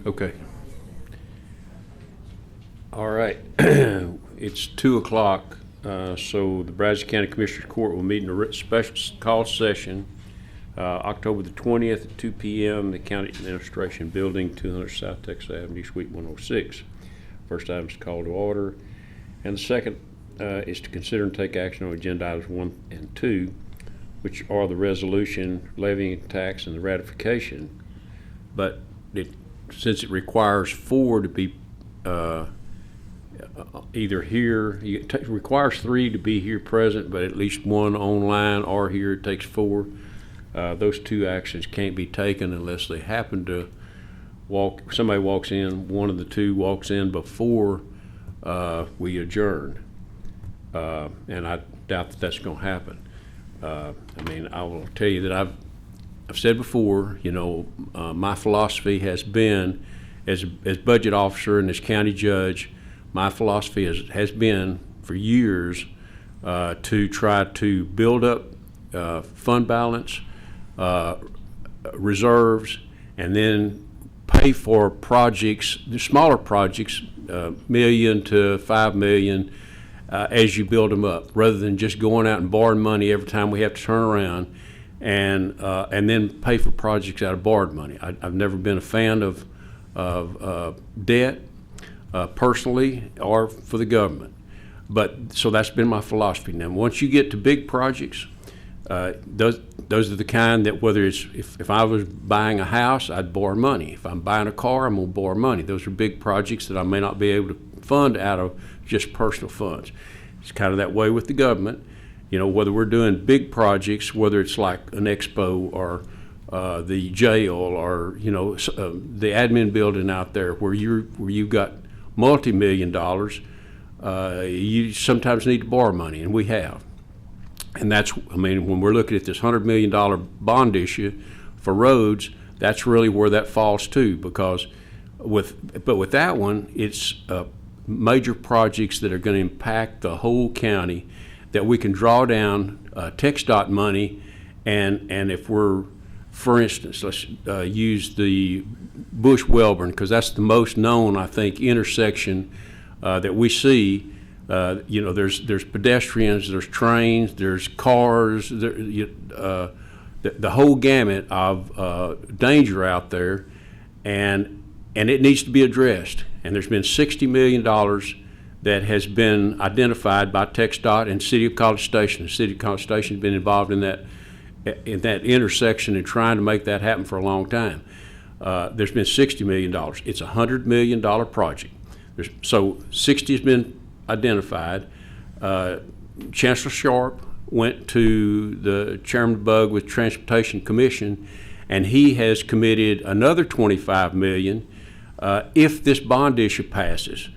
Okay. All right. It's 2 o'clock, so the Brazos County Commissioners Court will meet in a special call session October the 20th at 2 p.m. the County Administration Building, 200 South Texas Avenue, Suite 106. First item is call to order, and the second is to consider and take action on agenda items 1 and 2, which are the resolution levying tax and the ratification. But since it requires 4 to be either here, it requires 3 to be here present, but at least 1 online or here, it takes 4. Those 2 actions can't be taken unless they happen to somebody walks in, one of the 2 walks in before we adjourn. And I doubt that that's going to happen. I mean, I will tell you that I've said before, my philosophy has been, as budget officer and as county judge, my philosophy has been for years to try to build up fund balance, reserves, and then pay for projects, the smaller projects, $1 million to $5 million, as you build them up, rather than just going out and borrowing money every time we have to turn around and then pay for projects out of borrowed money. I've never been a fan of debt, personally or for the government. But so that's been my philosophy. Now, once you get to big projects, those are the kind that whether it's if I was buying a house, I'd borrow money. If I'm buying a car, I'm going to borrow money. Those are big projects that I may not be able to fund out of just personal funds. It's kind of that way with the government. Whether we're doing big projects, whether it's like an expo or the jail or the admin building out there where you've got multi-million dollars, you sometimes need to borrow money, and we have. And when we're looking at this $100 million bond issue for roads, that's really where that falls to, because with that one, it's major projects that are going to impact the whole county that we can draw down TxDOT money, and if we're, for instance, let's use the Bush-Welborn, because that's the most known, I think, intersection that we see. There's pedestrians, there's trains, there's cars, the whole gamut of danger out there, and it needs to be addressed. And there's been $60 million that has been identified by TxDOT and City of College Station. The City of College Station has been involved in that intersection and trying to make that happen for a long time. There's been $60 million. It's a $100 million project. So 60 has been identified. Chancellor Sharp went to the Chairman Bug with Transportation Commission, and he has committed another $25 million if this bond issue passes,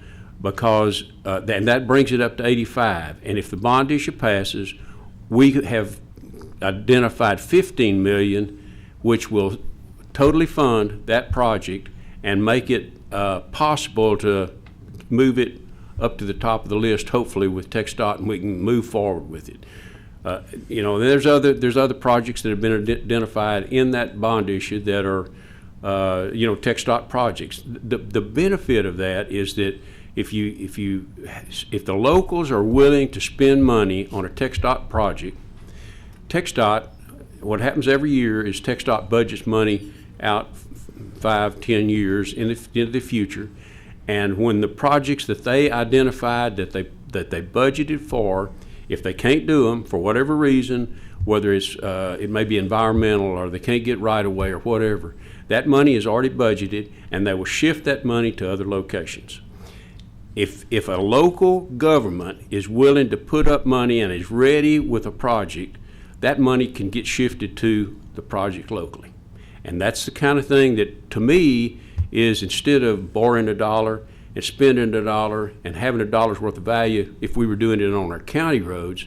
because and that brings it up to 85. And if the bond issue passes, we have identified $15 million, which will totally fund that project and make it possible to move it up to the top of the list, hopefully with TxDOT, and we can move forward with it. There's other projects that have been identified in that bond issue that are TxDOT projects. The benefit of that is that if the locals are willing to spend money on a TxDOT project, TxDOT, what happens every year is TxDOT budgets money out 5-10 years into the future, and when the projects that they identified that they budgeted for, if they can't do them for whatever reason, whether it's it may be environmental or they can't get right away or whatever, that money is already budgeted, and they will shift that money to other locations. If a local government is willing to put up money and is ready with a project, that money can get shifted to the project locally. And that's the kind of thing that, to me, is instead of borrowing $1 and spending $1 and having $1's worth of value, if we were doing it on our county roads,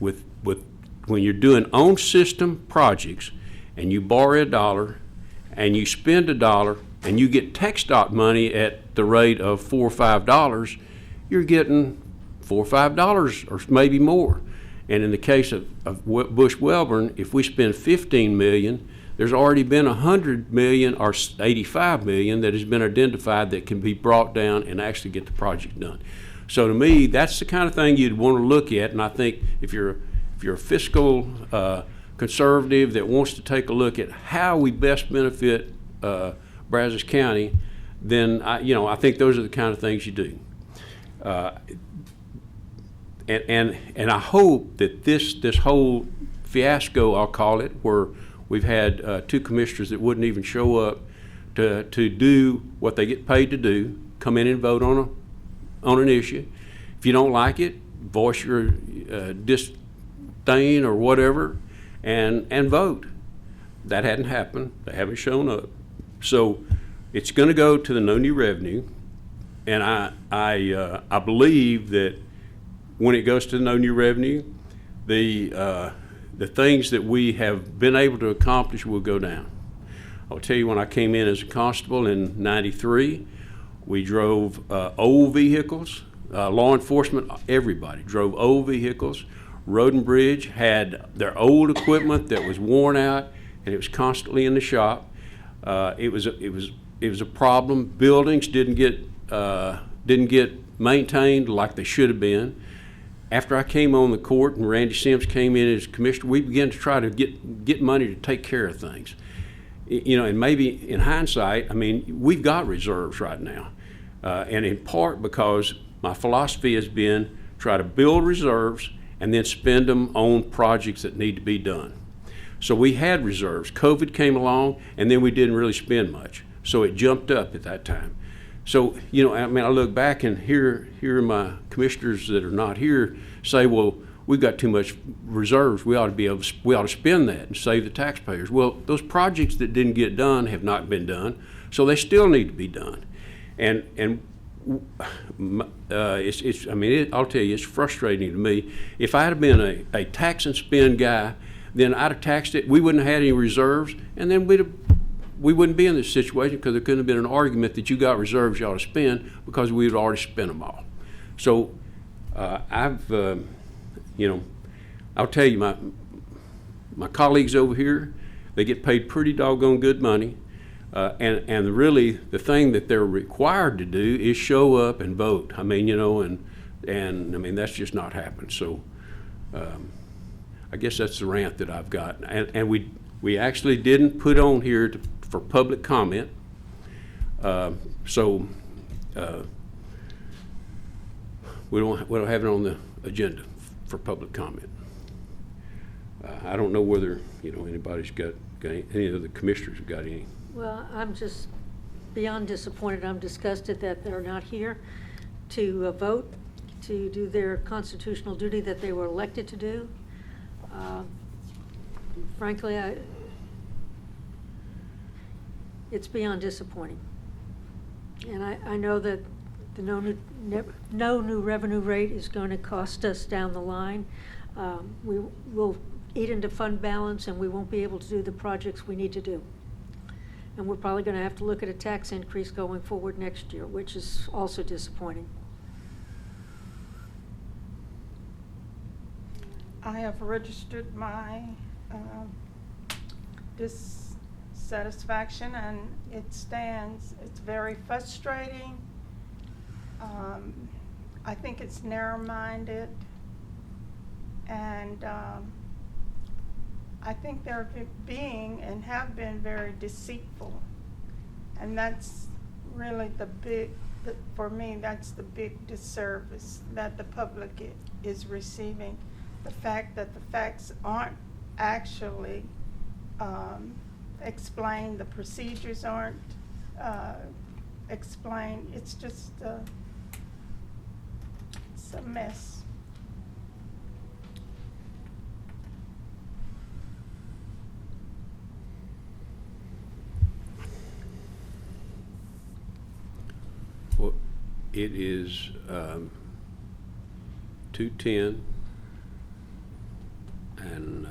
with when you're doing own system projects and you borrow $1 and you spend $1 and you get TxDOT money at the rate of $4 or $5, you're getting $4 or $5 or maybe more. And in the case of Bush-Welborn, if we spend $15 million, there's already been 100 million or 85 million that has been identified that can be brought down and actually get the project done. So to me, that's the kind of thing you'd want to look at, and I think if you're a fiscal conservative that wants to take a look at how we best benefit Brazos County, then I think those are the kind of things you do. And I hope that this whole fiasco, I'll call it, where we've had two commissioners that wouldn't even show up to do what they get paid to do, come in and vote on an issue. If you don't like it, voice your disdain or whatever, and vote. That hadn't happened. They haven't shown up. So it's going to go to the no new revenue, and I believe that when it goes to the no new revenue, the things that we have been able to accomplish will go down. I'll tell you, when I came in as a constable in '93, we drove old vehicles. Law enforcement, everybody drove old vehicles. Road and Bridge had their old equipment that was worn out, and it was constantly in the shop. It was a problem. Buildings didn't get maintained like they should have been. After I came on the court and Randy Sims came in as commissioner, we began to try to get money to take care of things. And maybe in hindsight, we've got reserves right now, and in part because my philosophy has been try to build reserves and then spend them on projects that need to be done. So we had reserves. COVID came along, and then we didn't really spend much. So it jumped up at that time. So, I look back and hear my commissioners that are not here say, well, we've got too much reserves. We ought to spend that and save the taxpayers. Well, those projects that didn't get done have not been done, so they still need to be done. And I'll tell you, it's frustrating to me. If I had been a tax and spend guy, then I'd have taxed it. We wouldn't have had any reserves, and then we wouldn't be in this situation because there couldn't have been an argument that you got reserves you ought to spend because we had already spent them all. So I'll tell you, my colleagues over here, they get paid pretty doggone good money. And really the thing that they're required to do is show up and vote. That's just not happened. So I guess that's the rant that I've got. And we actually didn't put on here for public comment. So we don't have it on the agenda for public comment. I don't know whether anybody's got any of the commissioners have got any. Well, I'm just beyond disappointed. I'm disgusted that they're not here to vote, to do their constitutional duty that they were elected to do. Frankly, it's beyond disappointing. And I know that the no new revenue rate is going to cost us down the line. We will eat into fund balance, and we won't be able to do the projects we need to do. And we're probably going to have to look at a tax increase going forward next year, which is also disappointing. I have registered my dissatisfaction, and it stands. It's very frustrating. I think it's narrow-minded, and I think they're being and have been very deceitful, and that's really for me, that's the big disservice that the public is receiving. The fact that the facts aren't actually explained, the procedures aren't explained. It's just it's a mess. Well, it is 2:10, and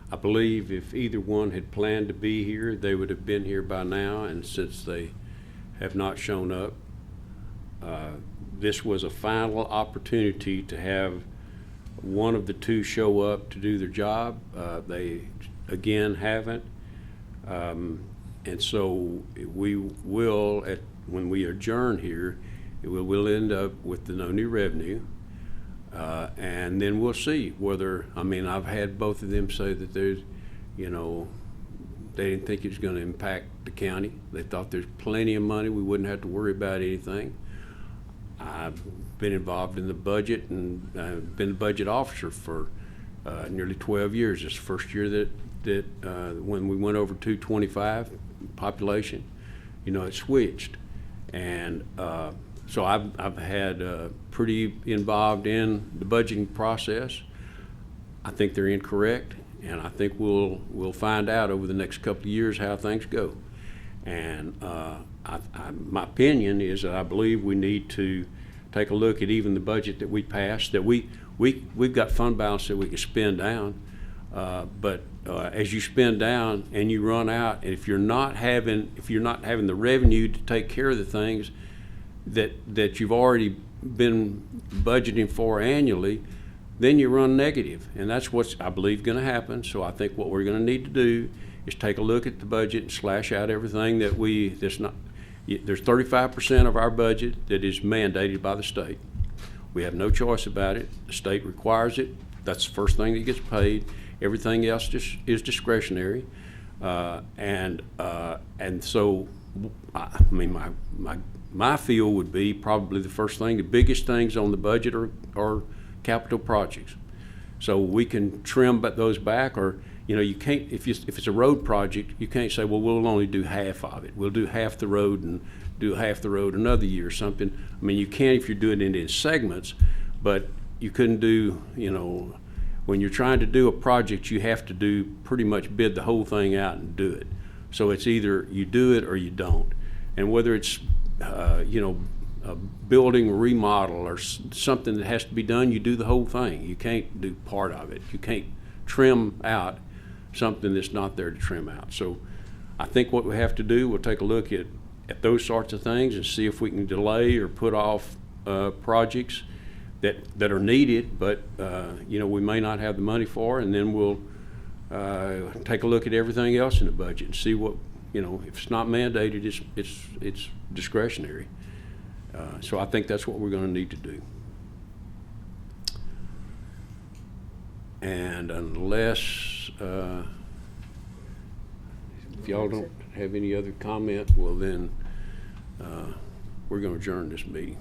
I believe if either one had planned to be here, they would have been here by now, and since they have not shown up, this was a final opportunity to have one of the two show up to do their job. They, again, haven't. And so we will, when we adjourn here, we'll end up with the no new revenue. And then we'll see whether, I mean, I've had both of them say that there's, you know, they didn't think it was going to impact the county. They thought there's plenty of money. We wouldn't have to worry about anything. I've been involved in the budget and been the budget officer for nearly 12 years. It's the first year that when we went over 225 population, you know, it switched. And so I've had pretty involved in the budgeting process. I think they're incorrect, and I think we'll find out over the next couple of years how things go. And my opinion is that I believe we need to take a look at even the budget that we passed, that we've got fund balance that we can spend down, but as you spend down and you run out, and if you're not having the revenue to take care of the things that you've already been budgeting for annually, then you run negative, and that's what's, I believe, going to happen. So I think what we're going to need to do is take a look at the budget and slash out everything that's not. There's 35% of our budget that is mandated by the state. We have no choice about it. The state requires it. That's the first thing that gets paid. Everything else is discretionary, and so I mean my feel would be probably the first thing. The biggest things on the budget are capital projects. So we can trim those back, or you know, you can't, if it's a road project, you can't say, well, we'll only do half of it. We'll do half the road and do half the road another year or something. I mean, you can if you're doing it in segments, but you couldn't do, you know, when you're trying to do a project, you have to do pretty much bid the whole thing out and do it. So it's either you do it or you don't. And whether it's, you know, a building remodel or something that has to be done, you do the whole thing. You can't do part of it. You can't trim out something that's not there to trim out. So I think what we have to do, we'll take a look at those sorts of things and see if we can delay or put off projects that are needed, but you know, we may not have the money for, and then we'll take a look at everything else in the budget and see what, you know, if it's not mandated, it's discretionary. So I think that's what we're going to need to do. And unless if y'all don't have any other comment, well then we're going to adjourn this meeting.